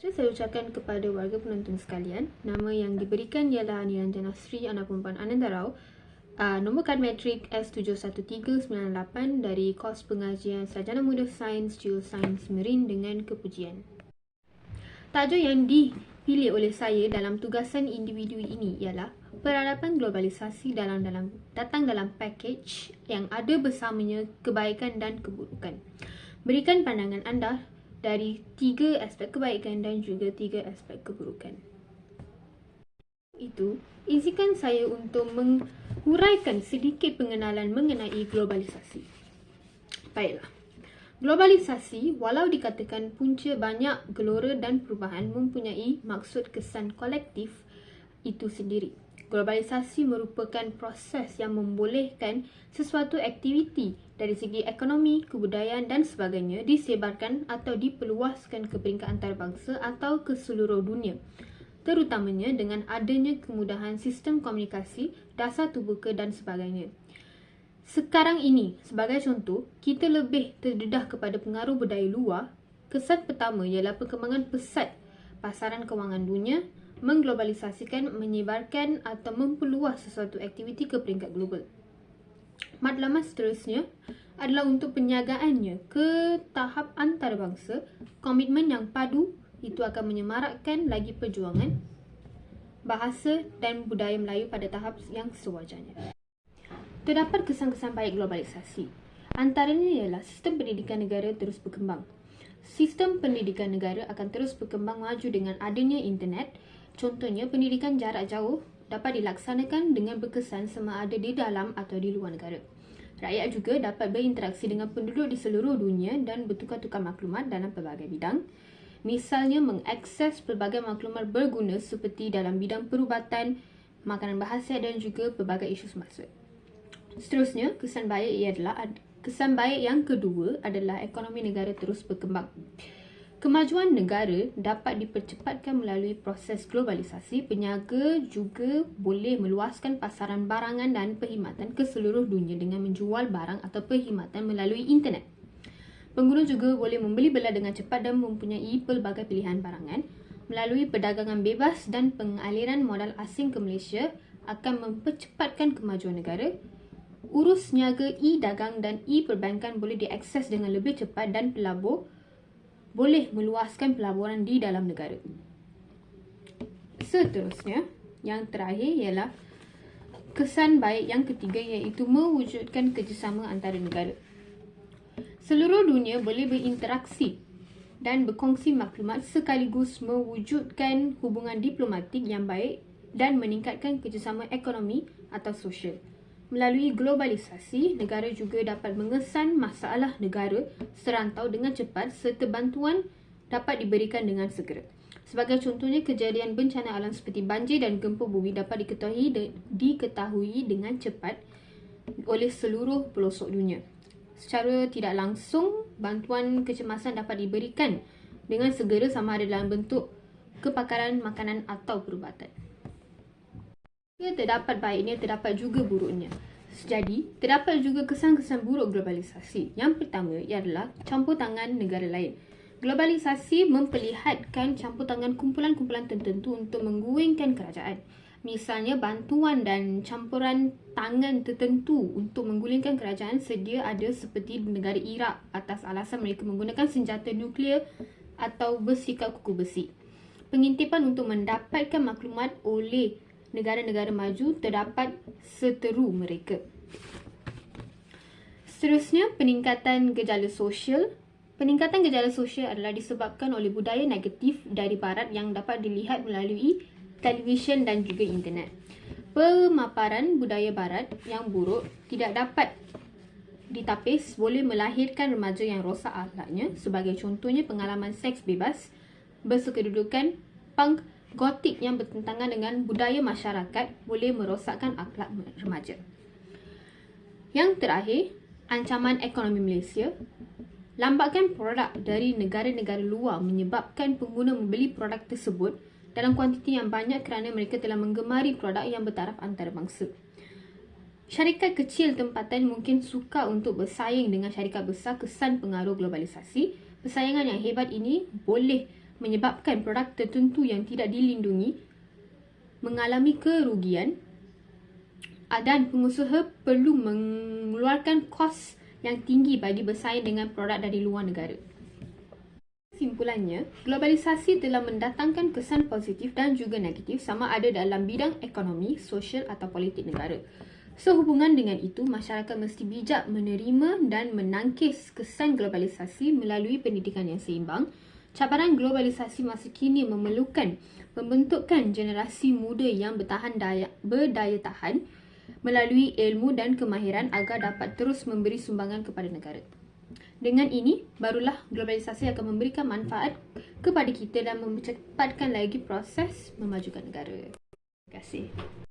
Saya ucapkan kepada warga penonton sekalian, nama yang diberikan ialah Niranjana Sri Anak Perempuan Ananda Rao, nombor kad matrik S71398 dari kos pengajian Sarjana Muda Sains Geosains Marine dengan kepujian. Tajuk yang dipilih oleh saya dalam tugasan individu ini ialah peradaban globalisasi datang dalam pakej yang ada bersamanya kebaikan dan keburukan. Berikan pandangan anda dari 3 aspek kebaikan dan juga 3 aspek keburukan. Itu, izinkan saya untuk menghuraikan sedikit pengenalan mengenai globalisasi. Baiklah. Globalisasi, walau dikatakan punca banyak gelora dan perubahan, mempunyai maksud kesan kolektif itu sendiri. Globalisasi merupakan proses yang membolehkan sesuatu aktiviti dari segi ekonomi, kebudayaan dan sebagainya disebarkan atau diperluaskan ke peringkat antarabangsa atau ke seluruh dunia, terutamanya dengan adanya kemudahan sistem komunikasi, dasar terbuka dan sebagainya. Sekarang ini, sebagai contoh, kita lebih terdedah kepada pengaruh budaya luar. Kesan pertama ialah perkembangan pesat pasaran kewangan dunia, mengglobalisasikan, menyebarkan atau memperluas sesuatu aktiviti ke peringkat global. Matlamat seterusnya adalah untuk penjagaannya ke tahap antarabangsa. Komitmen yang padu itu akan menyemarakkan lagi perjuangan bahasa dan budaya Melayu pada tahap yang sewajarnya. Terdapat kesan-kesan baik globalisasi. Antaranya ialah sistem pendidikan negara terus berkembang. Sistem pendidikan negara akan terus berkembang maju dengan adanya internet. Contohnya, pendidikan jarak jauh dapat dilaksanakan dengan berkesan sama ada di dalam atau di luar negara. Rakyat juga dapat berinteraksi dengan penduduk di seluruh dunia dan bertukar-tukar maklumat dalam pelbagai bidang. Misalnya, mengakses pelbagai maklumat berguna seperti dalam bidang perubatan, makanan berkhasiat dan juga pelbagai isu semasa. Seterusnya, kesan baik yang kedua adalah ekonomi negara terus berkembang. Kemajuan negara dapat dipercepatkan melalui proses globalisasi. Peniaga juga boleh meluaskan pasaran barangan dan perkhidmatan ke seluruh dunia dengan menjual barang atau perkhidmatan melalui internet. Pengguna juga boleh membeli belah dengan cepat dan mempunyai pelbagai pilihan barangan. Melalui perdagangan bebas dan pengaliran modal asing ke Malaysia akan mempercepatkan kemajuan negara. Urus niaga e-dagang dan e-perbankan boleh diakses dengan lebih cepat dan pelabur boleh meluaskan pelaburan di dalam negara. Seterusnya, yang terakhir ialah kesan baik yang ketiga, iaitu mewujudkan kerjasama antara negara. Seluruh dunia boleh berinteraksi dan berkongsi maklumat sekaligus mewujudkan hubungan diplomatik yang baik dan meningkatkan kerjasama ekonomi atau sosial. Melalui globalisasi, negara juga dapat mengesan masalah negara serantau dengan cepat serta bantuan dapat diberikan dengan segera. Sebagai contohnya, kejadian bencana alam seperti banjir dan gempa bumi dapat diketahui dengan cepat oleh seluruh pelosok dunia. Secara tidak langsung, bantuan kecemasan dapat diberikan dengan segera sama ada dalam bentuk kepakaran, makanan atau perubatan. Terdapat baiknya, terdapat juga buruknya. Jadi, terdapat juga kesan-kesan buruk globalisasi. Yang pertama ialah campur tangan negara lain. Globalisasi memperlihatkan campur tangan kumpulan-kumpulan tertentu untuk menggulingkan kerajaan. Misalnya, bantuan dan campuran tangan tertentu untuk menggulingkan kerajaan sedia ada seperti di negara Iraq atas alasan mereka menggunakan senjata nuklear atau bersikap kuku besi. Pengintipan untuk mendapatkan maklumat oleh negara-negara maju terdapat seteru mereka. Seterusnya, peningkatan gejala sosial. Peningkatan gejala sosial adalah disebabkan oleh budaya negatif dari barat yang dapat dilihat melalui televisyen dan juga internet. Pemaparan budaya barat yang buruk tidak dapat ditapis boleh melahirkan remaja yang rosak akhlaknya. Sebagai contohnya, pengalaman seks bebas, bersekedudukan, punk, gotik yang bertentangan dengan budaya masyarakat boleh merosakkan akhlak remaja. Yang terakhir, ancaman ekonomi Malaysia. Lambakan produk dari negara-negara luar menyebabkan pengguna membeli produk tersebut dalam kuantiti yang banyak kerana mereka telah menggemari produk yang bertaraf antarabangsa. Syarikat kecil tempatan mungkin sukar untuk bersaing dengan syarikat besar. Kesan pengaruh globalisasi. Persaingan yang hebat ini boleh menyebabkan produk tertentu yang tidak dilindungi mengalami kerugian, dan pengusaha perlu mengeluarkan kos yang tinggi bagi bersaing dengan produk dari luar negara. Kesimpulannya, globalisasi telah mendatangkan kesan positif dan juga negatif sama ada dalam bidang ekonomi, sosial atau politik negara. Sehubungan dengan itu, masyarakat mesti bijak menerima dan menangkis kesan globalisasi melalui pendidikan yang seimbang. Cabaran globalisasi masa kini memerlukan pembentukan generasi muda yang berdaya tahan melalui ilmu dan kemahiran agar dapat terus memberi sumbangan kepada negara. Dengan ini, barulah globalisasi akan memberikan manfaat kepada kita dan mempercepatkan lagi proses memajukan negara. Terima kasih.